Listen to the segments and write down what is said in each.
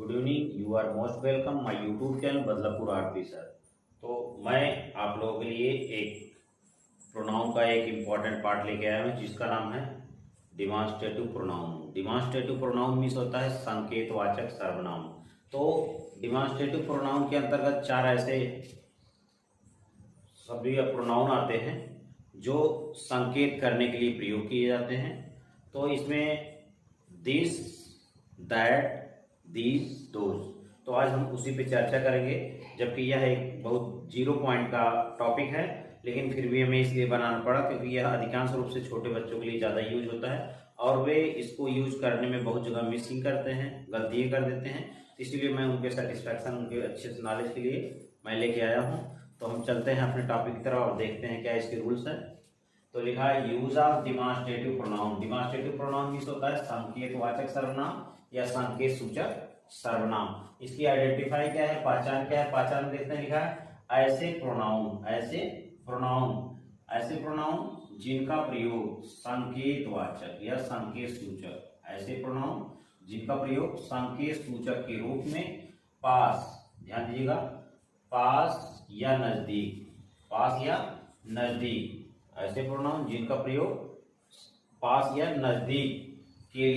Good evening. You are most welcome my YouTube channel Badlapur Aarti sir. तो मैं आप लोगों के लिए एक प्रोनाउन का एक इम्पॉर्टेंट पार्ट लेके आया हूँ जिसका नाम है demonstrative pronoun. Demonstrative pronoun means होता है संकेतवाचक सर्वनाम। तो डिमॉन्स्ट्रेटिव प्रोनाउन के अंतर्गत चार ऐसे शब्द या प्रोनाउन आते हैं जो संकेत करने के लिए प्रयोग किए जाते हैं। तो इसमें दिस, दैट, दीज, दोज, तो आज हम उसी पे चर्चा करेंगे। जबकि यह एक बहुत जीरो पॉइंट का टॉपिक है, लेकिन फिर भी हमें इसलिए बनाना पड़ा क्योंकि यह अधिकांश रूप से छोटे बच्चों के लिए ज़्यादा यूज होता है और वे इसको यूज करने में बहुत जगह मिसिंग करते हैं, गलतियाँ कर देते हैं। इसलिए मैं उनके सेटिस्फैक्शन, उनके अच्छे से नॉलेज के लिए मैं लेके आया हूँ। तो हम चलते हैं अपने टॉपिक की तरफ और देखते हैं क्या इसके रूल्स हैं। तो लिखा है use of demonstrative pronoun. Demonstrative pronoun means होता है संकेतवाचक सर्वनाम या संकेत सूचक सर्वनाम। इसकी आइडेंटिफाई क्या है, पहचान क्या है? पहचान देखते हैं। लिखा है ऐसे प्रोनाउन, ऐसे प्रोनाउन जिनका प्रयोग संकेतवाचक या संकेत सूचक, ऐसे प्रोनाउन जिनका प्रयोग संकेत सूचक के रूप में पास, ध्यान दीजिएगा, पास या नजदीक, ऐसे प्रोनाउन जिनका प्रयोग पास या नजदीक के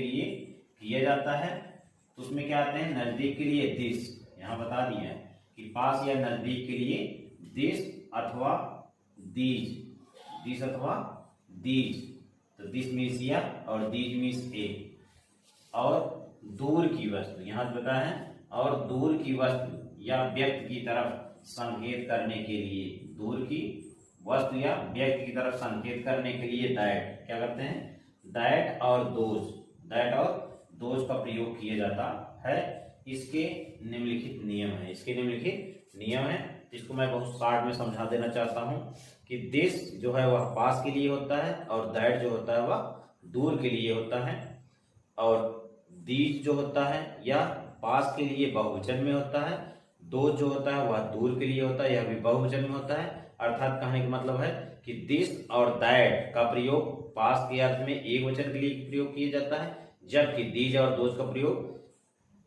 लिए किया जाता है। तो उसमें क्या आते हैं? नजदीक के लिए दिस, यहां बता दिए हैं कि पास या नजदीक के लिए दिस अथवा दीज तो दिस मीन्स या और दीज मीन्स ए। और दूर की वस्तु, यहां बता है, और दूर की वस्तु या व्यक्ति की तरफ संकेत करने के लिए, दूर की वस्तु या व्यक्ति की तरफ संकेत करने के लिए दैट, क्या करते हैं? दैट और दोज का प्रयोग किया जाता है। इसके निम्नलिखित नियम है, जिसको मैं बहुत शॉर्ट में समझा देना चाहता हूं कि दिस जो है वह पास के लिए होता है और दैट जो होता है वह दूर के लिए होता है, और दीज जो होता है या पास के लिए बहुवचन में होता है, दो जो होता है वह दूर के लिए होता है, यह भी बहुवचन में होता है। अर्थात कहने का मतलब है कि दिस और दैट का प्रयोग पास के अर्थ में एक वचन के लिए प्रयोग किया जाता है, जबकि दीज और दोज का प्रयोग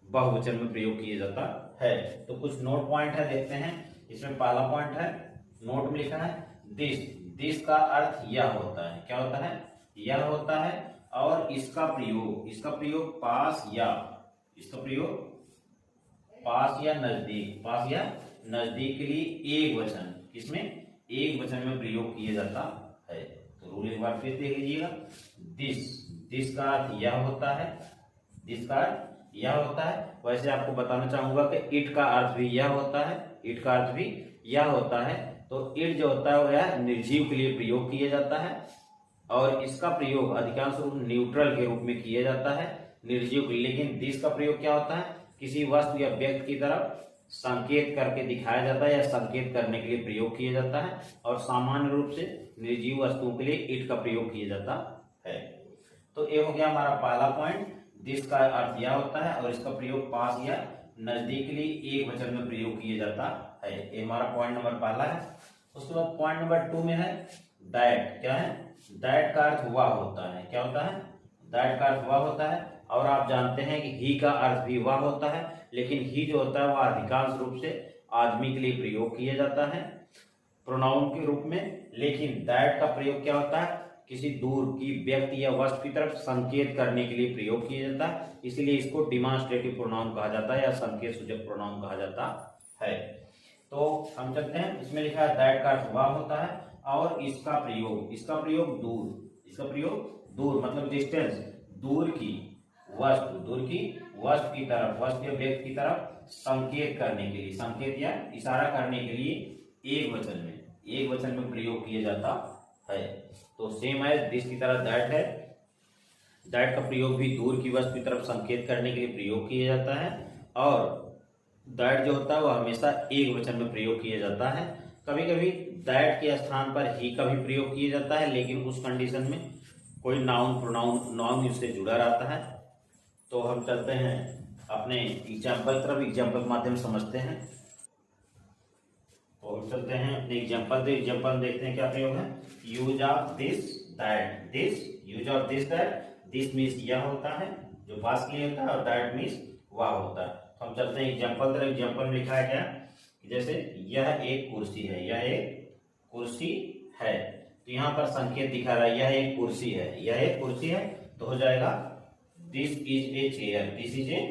बहुवचन में प्रयोग किया जाता है। तो कुछ नोट पॉइंट है, देखते हैं। इसमें पहला पॉइंट है, नोट में लिखा है दिस का अर्थ यह होता है, क्या होता है? यह होता है। और इसका प्रयोग पास या नजदीक के लिए एक वचन, किसमें? एक वचन में प्रयोग किया जाता है। तो रूल एक बार फिर देख लीजिएगा। दिस का अर्थ यह होता है, वैसे आपको बताना चाहूंगा कि इट का अर्थ भी यह होता है। तो इट जो होता है वह निर्जीव के लिए प्रयोग किया जाता है, और इसका प्रयोग अधिकांश रूप न्यूट्रल के रूप में किया जाता है, निर्जीव के लिए। लेकिन दिस का प्रयोग क्या होता है? किसी वस्तु या व्यक्ति की तरफ संकेत करके दिखाया जाता है या संकेत करने के लिए प्रयोग किया जाता है, और सामान्य रूप से निर्जीव वस्तुओं के लिए इट का प्रयोग किया जाता है। तो ये हो गया हमारा पहला पॉइंट, दिस का अर्थ यह होता है और इसका प्रयोग पास या नजदीक के लिए एक वचन में प्रयोग किया जाता है। ये हमारा पॉइंट नंबर पहला है। उसके बाद पॉइंट नंबर 2 में है दैट। क्या है? दैट का अर्थ वह होता है, क्या होता है? दैट का अर्थ वह होता है। और आप जानते हैं कि ही का अर्थ भी वह होता है, लेकिन ही जो होता है वह अधिकांश रूप से आदमी के लिए प्रयोग किया जाता है प्रोनाउन के रूप में। लेकिन दैट का प्रयोग क्या होता है? किसी दूर की व्यक्ति या वस्तु की तरफ संकेत करने के लिए प्रयोग किया जाता है, इसलिए इसको डिमॉन्स्ट्रेटिव प्रोनाउन कहा जाता है या संकेत सूचक प्रोनाउन कहा जाता है। तो हम चलते हैं, इसमें लिखा है दैट का अर्थ वह होता है और इसका प्रयोग दूर मतलब डिस्टेंस, दूर की वस्तु की तरफ, वस्तु या व्यक्ति की तरफ संकेत करने के लिए, संकेत या इशारा करने के लिए एक वचन में प्रयोग किया जाता है। तो सेम है दिस की तरह दैट है। दैट का प्रयोग भी दूर की वस्तु की तरफ संकेत करने के लिए प्रयोग किया जाता है, और दैट जो होता है वह हमेशा एक वचन में प्रयोग किया जाता है। कभी कभी दैट के स्थान पर ही का भी प्रयोग किया जाता है, लेकिन उस कंडीशन में कोई नाउन उससे जुड़ा रहता है। तो हम चलते हैं अपने एग्जाम्पल तरफ, एग्जाम्पल के माध्यम से समझते हैं। तो हम चलते हैं अपने एग्जाम्पल देखते हैं क्या प्रयोग है। Use of this that, this means यह होता है, जो पास के लिए होता है, और दैट मीन्स वह होता है। तो हम चलते हैं एग्जाम्पल तरफ। एग्जाम्पल में लिखा है क्या, जैसे यह एक कुर्सी है, यह एक कुर्सी है, तो यहाँ पर संकेत दिखा रहा है यह एक कुर्सी है, यह एक कुर्सी है, तो हो जाएगा this is a chair, this is a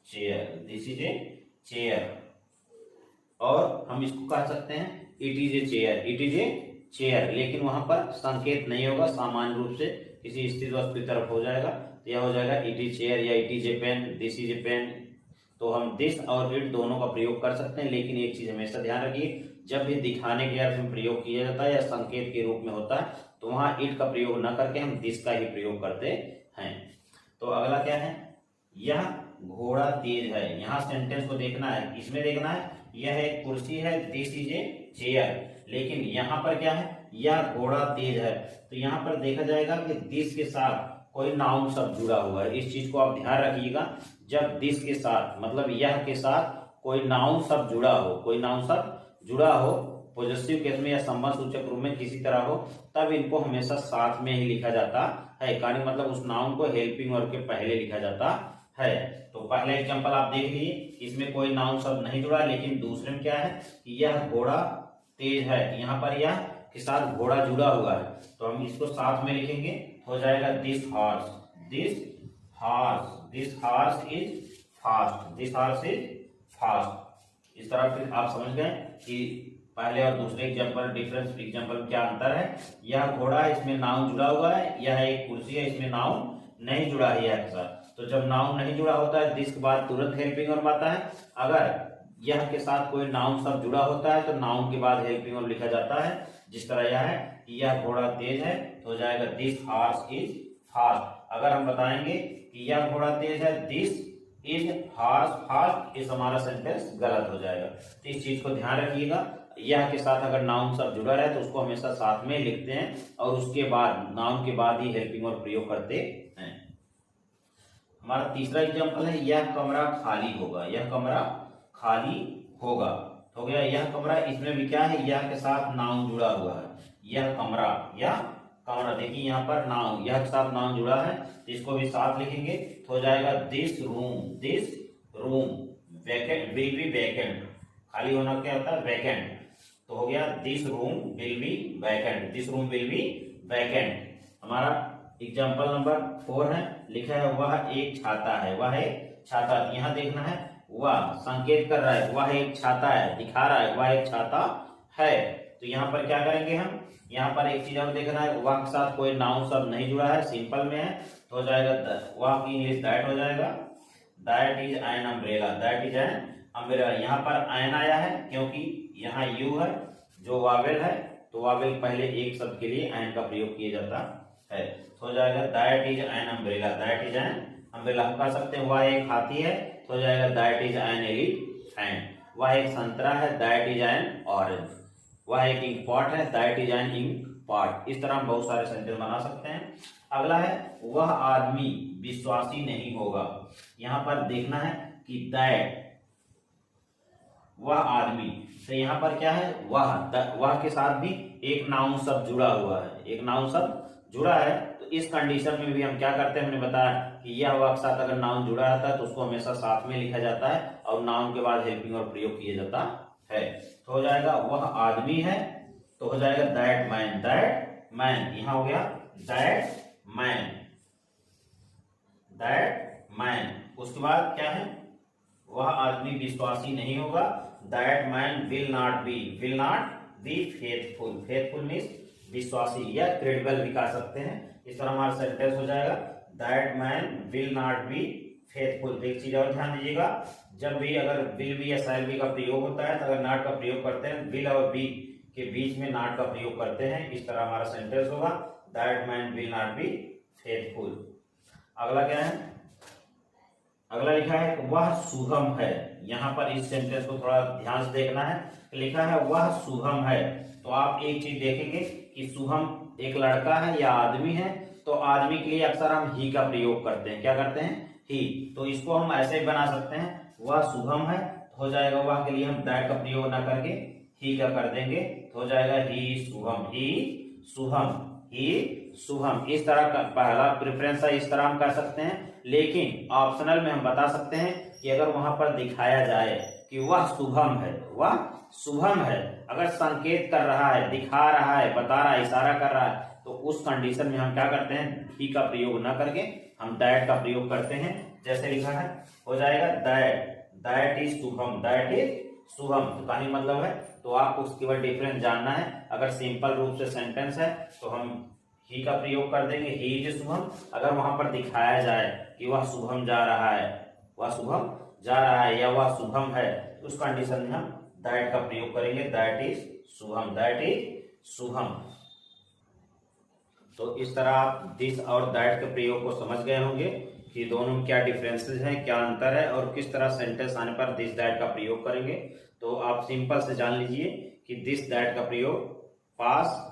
chair, this is a chair. और हम इसको कह सकते हैं it is a chair, it is a chair, लेकिन वहां पर संकेत नहीं होगा, सामान्य रूप से किसी स्थिर वस्तु की तरफ हो जाएगा, तो यह हो जाएगा इट इज चेयर या it is a pen, this is a pen. तो हम दिस और इट दोनों का प्रयोग कर सकते हैं, लेकिन एक चीज हमेशा ध्यान रखिए, जब भी दिखाने के अर्थ में प्रयोग किया जाता है या संकेत के रूप में होता है, तो वहां इट का प्रयोग न करके हम दिस का ही प्रयोग करते हैं। तो अगला क्या है, यह घोड़ा तेज है। यहाँ सेंटेंस को देखना है, इसमें देखना है यह एक कुर्सी है, दिस इज ए चेयर, लेकिन यहाँ पर क्या है, यह घोड़ा तेज है, तो यहाँ पर देखा जाएगा कि दिस के साथ कोई नाउन शब्द जुड़ा हुआ है। इस चीज को आप ध्यान रखिएगा, जब दिस के साथ मतलब यह के साथ कोई नाउन शब्द जुड़ा हो, कोई नाउन शब्द जुड़ा हो, पॉजेसिव केस में या संबंध सूचक रूप में किसी तरह हो, तब इनको हमेशा साथ में ही लिखा जाता है। कारण मतलब उस नाउन को हेल्पिंग वर्ब के पहले लिखा जाता है। तो पहला एग्जांपल आप देख लीजिए, इसमें कोई नाउन शब्द नहीं जुड़ा, लेकिन दूसरे में क्या है कि यह घोड़ा तेज है, यहाँ पर यह के साथ घोड़ा जुड़ा हुआ है, तो हम इसको साथ में लिखेंगे, हो जाएगा this horse, this horse, this horse is fast, this horse is fast. इस तरह फिर आप समझ गए कि पहले और दूसरे एग्जांपल डिफरेंस, एग्जांपल में क्या अंतर है। यह घोड़ा है, इसमें नाउन जुड़ा हुआ है, यह एक कुर्सी है, इसमें नाउन नहीं जुड़ा है यह के साथ। तो जब नाउन नहीं जुड़ा होता है, दिस के बाद तुरंत हेल्पिंग वर्ब आता है। अगर यह के साथ कोई नाउन शब्द जुड़ा होता है, तो नाउन के बाद हेल्पिंग वर्ब लिखा जाता है। जिस तरह यह है कि यह घोड़ा तेज है, तो हो जाएगा दिस हॉर्स इज फास्ट। अगर हम बताएंगे कि यह घोड़ा तेज है, दिस इज हॉर्स फास्ट, इस हमारा सेंटेंस गलत हो जाएगा। तो इस चीज को ध्यान रखिएगा, यह के साथ अगर नाउन शब्द जुड़ा रहे तो उसको हमेशा साथ में लिखते हैं, और उसके बाद नाउन के बाद ही हेल्पिंग वर्ब प्रयोग करते हैं। हमारा तीसरा एग्जांपल है, यह कमरा खाली होगा, यह कमरा खाली होगा, हो गया यह कमरा। इसमें भी क्या है, यह के साथ नाउन जुड़ा हुआ है, यह कमरा, यह कमरा। देखिए यहाँ पर नाउन, यह के साथ नाउन जुड़ा है, तो इसको भी साथ लिखेंगे, तो हो जाएगा this room, this room vacant will be vacant. खाली होना क्या होता है, वैकेंट। तो हो गया this room will be vacant, this room will be vacant. हमारा एग्जाम्पल नंबर 4 है, लिखा है वह एक छाता है, वह एक छाता। यहाँ देखना है, वह संकेत कर रहा है वह एक छाता है, दिखा रहा है वह एक छाता है। तो यहाँ पर क्या करेंगे हम, यहाँ पर एक चीज हमें देखना है, वह के साथ कोई नाउन शब्द नहीं जुड़ा है, सिंपल में है, तो हो जाएगा वह की इंग्लिश दैट हो जाएगा, that is an umbrella, that is an umbrella. यहाँ पर एन आया है क्योंकि यहाँ यू है जो वावेल है, तो वावेल पहले एक शब्द के लिए एन का प्रयोग किया जाता है। तो हो जाएगा that is an umbrella, that is an umbrella. हम कह सकते हैं वह एक हाथी है, तो हो जाएगा दैट इज एन एलिफेंट। वह एक संतरा है, दैट इज एन ऑरेंज। वह एक इंक पॉट है, that is an ink pot. इस तरह हम बहुत सारे सेंटेंस बना सकते हैं। अगला है, वह आदमी विश्वासी नहीं होगा। यहाँ पर देखना है कि दैट, वह आदमी, तो यहाँ पर क्या है, वह के साथ भी एक नाउन शब्द जुड़ा हुआ है, एक नाउन शब्द जुड़ा है। तो इस कंडीशन में भी हम क्या करते हैं, हमने बताया कि यह वह के साथ अगर नाउन जुड़ा रहता है तो उसको हमेशा साथ में लिखा जाता है, और नाउन के बाद हेल्पिंग वर्ब प्रयोग किया जाता है। तो हो जाएगा वह आदमी है, तो हो जाएगा दैट मैन, दैट मैन। यहाँ हो गया दैट मैन, दैट मैन। उसके बाद क्या है, वह आदमी विश्वासी नहीं होगा, that man will not be faithful. Faithful means विश्वासी या क्रेडिबल भी कह सकते हैं। इस तरह हमारा सेंटेंस हो जाएगा, that man will not be faithful. एक चीज और ध्यान दीजिएगा, जब भी अगर विल बी या शैल बी का प्रयोग होता है, तो अगर नॉट का प्रयोग करते हैं, विल और बी के बीच में नॉट का प्रयोग करते हैं। इस तरह हमारा सेंटेंस होगा, that man will not be faithful. अगला क्या है, अगला लिखा है वह सुगम है। यहाँ पर इस सेंटेंस को थोड़ा ध्यान से देखना है, लिखा है वह सुगम है, तो आप एक चीज देखेंगे कि सुगम एक लड़का है या आदमी है, तो आदमी के लिए अक्सर हम ही का प्रयोग करते हैं। क्या करते हैं, ही। तो इसको हम ऐसे ही बना सकते हैं, वह सुगम है, तो हो जाएगा वह के लिए हम दैट का प्रयोग ना करके ही का कर देंगे, तो हो जाएगा ही सुगम, ही सुगम, ही शुभम, इस तरह का पहला प्रेफरेंस है, इस तरह हम कर सकते हैं। लेकिन ऑप्शनल में हम बता सकते हैं कि अगर वहां पर दिखाया जाए कि वह शुभम है, वह शुभम है, अगर संकेत कर रहा है, दिखा रहा है, बता रहा है, इशारा कर रहा है, तो उस कंडीशन में हम क्या करते हैं, ही का प्रयोग ना करके हम दैट का प्रयोग करते हैं। जैसे लिखा है, हो जाएगा that is Shubham, that is Shubham, तो का ही मतलब है। तो आपको उसके बाद डिफरेंस जानना है। अगर सिंपल रूप से सेंटेंस है तो हम ही का प्रयोग कर देंगे, ही इज शुभम। अगर वहां पर दिखाया जाए कि वह शुभम जा रहा है, वह शुभम जा रहा है या वह शुभम है, तो उस कंडीशन में हम दैट का प्रयोग करेंगे, that is Shubham, that is Shubham. तो इस तरह आप दिस और दैट के प्रयोग को समझ गए होंगे कि दोनों में क्या डिफरेंसेस हैं, क्या अंतर है और किस तरह सेंटेंस आने पर दिस दैट का प्रयोग करेंगे। तो आप सिंपल से जान लीजिए कि दिस दैट का प्रयोग पास,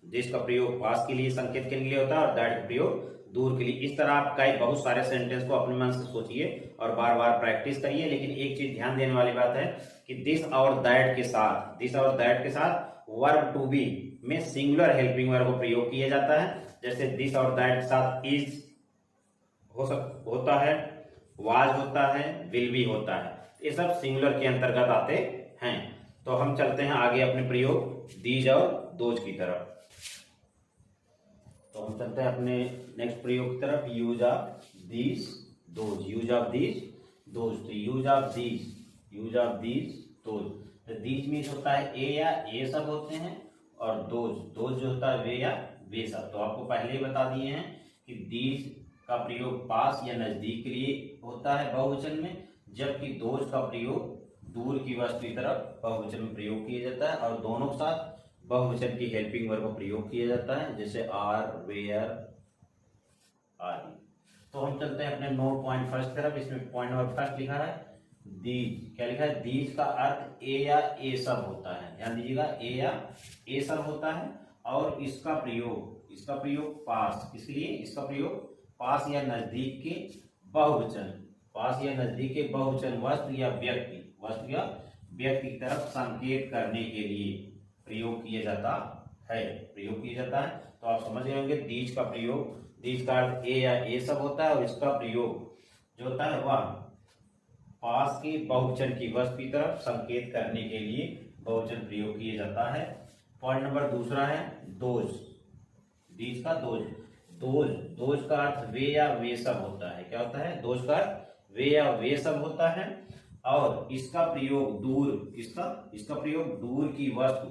दिस का प्रयोग पास के लिए, संकेत के लिए होता है, और दैट का प्रयोग दूर के लिए। इस तरह आप कई बहुत सारे सेंटेंस को अपने मन से सोचिए और बार बार प्रैक्टिस करिए। लेकिन एक चीज ध्यान देने वाली बात है कि दिस और दैट के साथ, दिस और दैट के साथ वर्ब टू बी में सिंगुलर हेल्पिंग वर्ब को प्रयोग किया जाता है। जैसे दिस और दैट के साथ इज होता है, वाज होता है, विल बी होता है, ये सब सिंगुलर के अंतर्गत आते हैं। तो हम चलते हैं आगे अपने प्रयोग दीज और दोज की तरफ। तो हम चलते हैं अपने नेक्स्ट प्रयोग की तरफ, use of these those, use of these those. तो use of these, use of these those, तो दीज मीन्स होता है ए या ये सब होते हैं, और दोज, दोज जो होता है वे या वे सब। तो आपको पहले ही बता दिए हैं कि दीज का प्रयोग पास या नजदीक के लिए होता है बहुवचन में, जबकि दोज का प्रयोग दूर की वस्तु की तरफ बहुवचन में प्रयोग किया जाता है, और दोनों के साथ बहुवचन की हेल्पिंग वर्ब का प्रयोग किया जाता है, जैसे आर, वेयर आदि। तो हम चलते हैं अपने नोट पॉइंट फर्स्ट तरफ। इसमें पॉइंट नंबर फर्स्ट लिखा है दीज, क्या लिखा है, दीज का अर्थ ए या ए सब होता है, ध्यान दीजिएगा, ए या ए सब होता है। और इसका प्रयोग पास, किसके लिए, इसका प्रयोग पास या नजदीक के बहुवचन, पास या नजदीक के बहुवचन वस्तु या व्यक्ति, वस्तु या व्यक्ति की तरफ संकेत करने के लिए प्रयोग किया जाता है, प्रयोग किया जाता है। तो आप समझ गए होंगे दीज का प्रयोग, दीज का अर्थ ए या ए सब होता है, और इसका प्रयोग जो होता है वह पास के बहुवचन की वस्तु की तरफ संकेत करने के लिए बहुवचन प्रयोग किया जाता है। पॉइंट नंबर दूसरा है दोज, दीज का दोज, दोज, दोज का अर्थ वे या वे सब होता है, क्या होता है, दोज का अर्थ वे या वे सब होता है। और इसका प्रयोग दूर, इसका प्रयोग दूर की वस्तु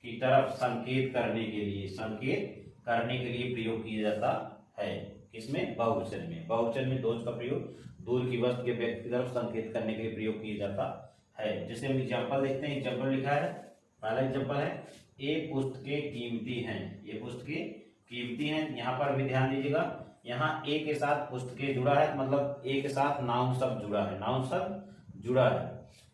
की तरफ संकेत करने के लिए, संकेत करने के लिए प्रयोग किया जाता है, किसमें, बहुवचन में। बहुवचन में दोज का प्रयोग दूर की वस्तु के व्यक्ति की तरफ संकेत करने के लिए प्रयोग किया जाता है। जैसे हम एग्जाम्पल देखते हैं, एग्जाम्पल लिखा है, पहला एग्जाम्पल है, ये पुस्तकें कीमती हैं, ये पुस्तकें कीमती हैं। यहाँ पर भी ध्यान दीजिएगा, यहाँ ए के साथ पुस्तकें जुड़ा है, मतलब ए के साथ नाउन शब्द जुड़ा है, नाउन शब्द जुड़ा है,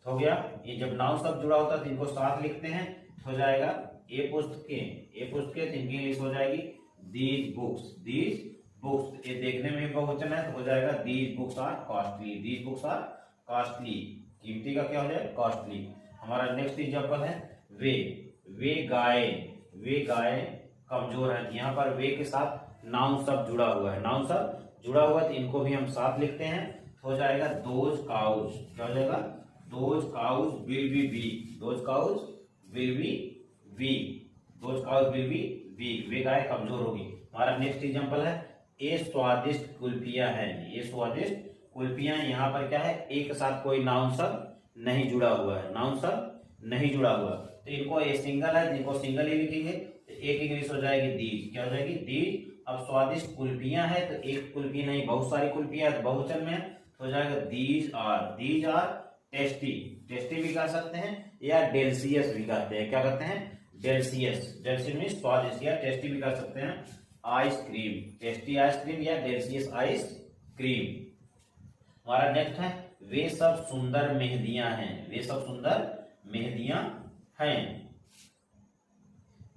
तो हो गया। ये जब नाउन शब्द जुड़ा होता है तो इनको साथ लिखते हैं, हो जाएगा ये पुस्तकें, ये पुस्तकें, तो इनकी इंग्लिश हो जाएगी दीज बुक्स, दीज बुक्स। ये देखने में बहुवचन है तो हो जाएगा these books are costly, these books are costly, कीमती का क्या हो जाएगा, कॉस्टली। हमारा नेक्स्ट एग्जांपल है वे गाय, वे गाय कमजोर है। यहाँ पर वे के साथ नाउन शब्द जुड़ा हुआ है, नाउन शब्द जुड़ा हुआ है, तो इनको भी हम साथ लिखते हैं, तो हो जाएगा दोज काउज, क्या हो जाएगा, those cows will be weak, those cows will be weak, those cows will be weak, वे गाय कमजोर होगी। हमारा नेक्स्ट एग्जांपल है, ये स्वादिष्ट कुल्फियां हैं, ये स्वादिष्ट कुल्फियां। यहाँ पर क्या है, एक के साथ कोई नाउन शब्द नहीं जुड़ा हुआ है, नाउन शब्द नहीं जुड़ा हुआ, तो इनको ये सिंगल है, इनको सिंगल ही लिखेंगे, तो एक इंग्लिश हो जाएगी दीज, क्या हो जाएगी, दीज। अब स्वादिष्ट कुल्फियां है, तो एक कुल्फी नहीं बहुत सारी कुल्फियां है, तो बहुवचन में है, तो हो जाएगा दीज आर टेस्टी, टेस्टी भी कह सकते हैं या डेल्सियस भी कहते हैं, क्या कहते हैं, डेल्सियस, डेल्सियस मीन्स स्वादिष्ट, या टेस्टी भी कह सकते हैं। आइसक्रीम, टेस्टी आइसक्रीम या डेल्सियस आइसक्रीम। हमारा नेक्स्ट है, वे सब सुंदर मेहंदियां हैं, वे सब सुंदर मेहंदियां हैं,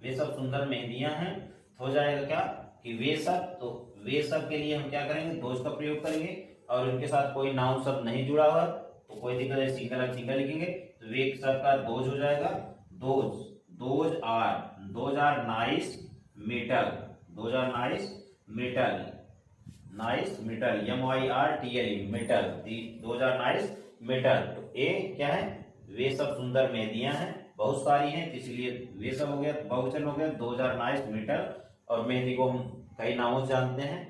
वे सब सुंदर मेहंदियां हैं, हो जाएगा क्या कि वे सब, तो वे सब के लिए हम क्या करेंगे, दोज का प्रयोग करेंगे, और इनके साथ कोई नाउन शब्द नहीं जुड़ा हुआ तो कोई दिक्कत है, सिंगल सिंगल लिखेंगे, तो वे सब का दोज हो जाएगा, those, those are nice metal, 2000 metre, nice metre, MYRTLE metre, 2000 metre. तो ए क्या है, वे सब सुंदर मेहंदियां हैं, बहुत सारी हैं, तो इसलिए वे सब हो गया, बहुवचन हो गया 2000 मीटर। और मेहंदी को हम कई नामों से जानते हैं।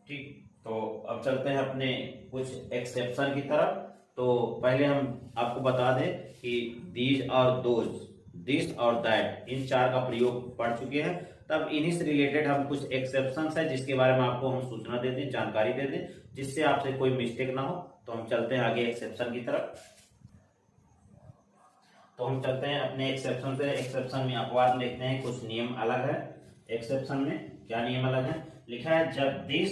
ठीक, तो अब चलते हैं अपने कुछ एक्सेप्शन की तरफ। तो पहले हम आपको बता दें कि दीज और दोज, दिस और दैट, इन चार का प्रयोग पढ़ चुके हैं। तब इन्हीं से रिलेटेड हम कुछ एक्सेप्शंस है जिसके बारे में आपको हम सूचना दे दें, जानकारी दे दें, जिससे आपसे कोई मिस्टेक ना हो। तो हम चलते हैं आगे एक्सेप्शन की तरफ। तो हम चलते हैं अपने एक्सेप्शन से। एक्सेप्शन में अपवाद लिखते हैं, कुछ नियम अलग है। एक्सेप्शन में क्या नियम अलग है, लिखा है जब दिस,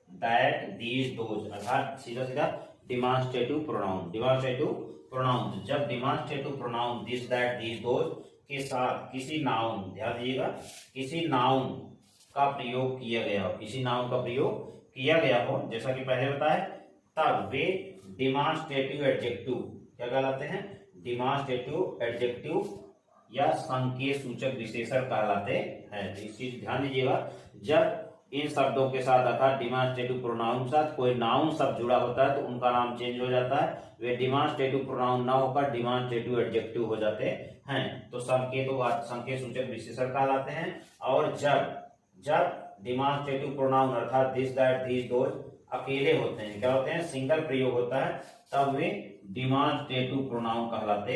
दैट, दीज, दोज, अर्थात सीधा सीधा डिमांस्ट्रेटिव प्रोनाउन, डिमांस्ट्रेटिव प्रोनाउन, जब demonstrative pronoun this, that, these, those के साथ किसी नाउन, ध्यान दीजिएगा, किसी नाउन का प्रयोग किया गया हो, किसी नाउन का प्रयोग किया गया हो, जैसा कि पहले बताया, तब वे डिमांस्ट्रेटिव एडजेक्टिव क्या कहलाते हैं, डिमांस्ट्रेटिव एडजेक्टिव या संकेत सूचक विशेषण कहलाते हैं। तो इस चीज ध्यान दीजिएगा, जब इन शब्दों के साथ अर्थात डिमांस्ट्रेटिव प्रोनाउन के साथ कोई नाउन शब्द जुड़ा होता है तो उनका नाम चेंज हो जाता है। वे डिमांस्ट्रेटिव प्रोनाउन ना होकर डिमांस्ट्रेटिव एडजेक्टिव हो जाते हैं, तो संकेत सूचक विशेषण कहलाते हैं। और जब डिमांस्ट्रेटिव प्रोनाउन अर्थात दिस, दैट, दीज, दोज अकेले होते हैं, क्या होते हैं, सिंगल प्रयोग होता है, तब वे डिमांस्ट्रेटिव प्रोनाउन कहलाते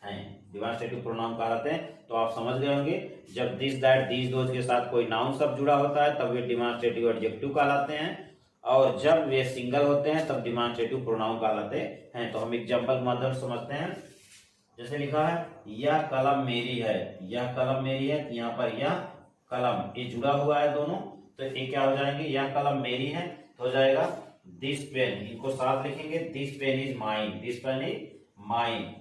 हैं, डिमांस्ट्रेटिव प्रोनाउन कहलाते हैं। तो आप समझ गए होंगे, जब दिस, दैट, दीज, दोज के साथ कोई नाउन शब्द जुड़ा होता है तब वे डिमांस्ट्रेटिव एडजेक्टिव कहलाते हैं, और जब वे सिंगल होते हैं तब डिमांस्ट्रेटिव प्रोनाउन कहलाते हैं। तो हम एग्जांपल मदद समझते हैं। जैसे लिखा है, यह कलम मेरी है, यह कलम मेरी है, यहाँ पर यह कलम, ये जुड़ा हुआ है दोनों, तो ये क्या हो जाएंगे, यह कलम मेरी है, तो हो जाएगा दिस पेन, इनको साथ लिखेंगे, this pen is mine, this pen is mine.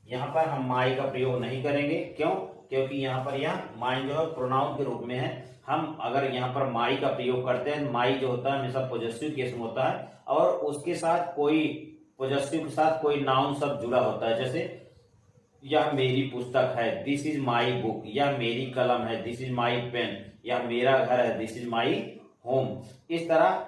यहाँ पर हम माई का प्रयोग नहीं करेंगे, क्यों, क्योंकि यहाँ पर यह माइन जो है प्रोनाउन के रूप में है। हम अगर यहाँ पर माई का प्रयोग करते हैं, माई जो होता है हमेशा पॉजेसिव केस में होता है, और उसके साथ कोई पॉजेसिव के साथ कोई नाउन शब्द जुड़ा होता है। जैसे यह मेरी पुस्तक है, दिस इज माई बुक, यह मेरी कलम है, दिस इज माई पेन, यह मेरा घर है, दिस इज माई होम। इस तरह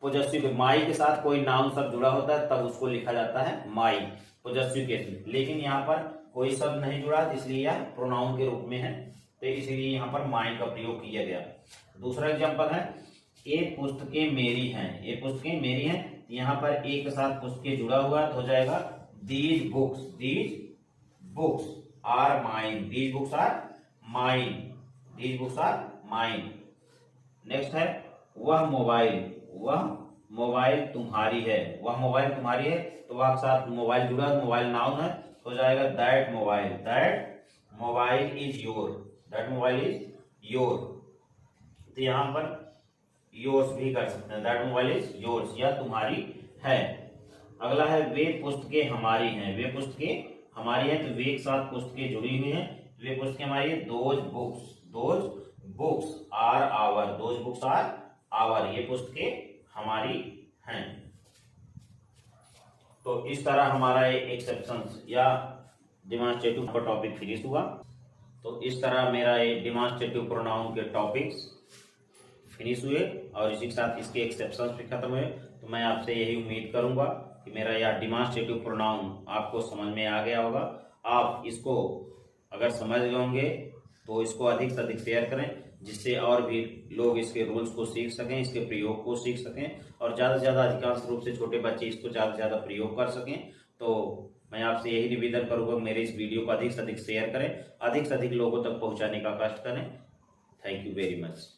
पॉजेसिव माई के साथ कोई नाउन शब्द जुड़ा होता है तब उसको लिखा जाता है माई, पॉजेसिव केस में। लेकिन यहाँ पर कोई शब्द नहीं जुड़ा, इसलिए यह प्रोनाउन के रूप में है, तो इसलिए यहाँ पर माई का प्रयोग किया गया। दूसरा एग्जांपल है, ये पुस्तकें मेरी हैं, ये पुस्तकें मेरी हैं, यहाँ पर एक के साथ पुस्तकें जुड़ा हुआ है, तो हो जाएगा these books, these books are mine, these books are mine, these books are mine. Next है, वह मोबाइल तुम्हारी है, वह मोबाइल तुम्हारी है, तो वह के साथ मोबाइल जुड़ा है, मोबाइल नाउन है, तो हो जाएगा that mobile is your, that mobile is your. तो यहाँ पर योर्स भी कर सकते हैं, दैट मोबाइल इज योर्स, या तुम्हारी है। अगला है, वे पुस्तकें हमारी हैं, वे पुस्तकें हमारी हैं, तो वे के साथ पुस्तकें जुड़ी हुई हैं, वे पुस्तकें हमारी है। Those books are our, those books are our, ये पुस्तकें हमारी हैं। तो इस तरह हमारा एक्सेप्शंस या डिमांस्ट्रेटिव का टॉपिक फिनिश हुआ। तो इस तरह मेरा ये डिमांस्ट्रेटिव प्रोनाउन के टॉपिक्स फिनिश हुए और इसी के साथ इसके एक्सेप्शंस भी खत्म हुए। तो मैं आपसे यही उम्मीद करूंगा कि मेरा यह डिमांस्ट्रेटिव प्रोनाउन आपको समझ में आ गया होगा। आप इसको अगर समझ गए होंगे तो इसको अधिक से अधिक शेयर करें, जिससे और भी लोग इसके रूल्स को सीख सकें, इसके प्रयोग को सीख सकें, और ज़्यादा से ज़्यादा अधिकांश रूप से छोटे बच्चे इसको ज़्यादा से ज़्यादा प्रयोग कर सकें। तो मैं आपसे यही निवेदन करूंगा, मेरे इस वीडियो को अधिक से अधिक शेयर करें, अधिक से अधिक लोगों तक पहुंचाने का कष्ट करें। Thank you very much.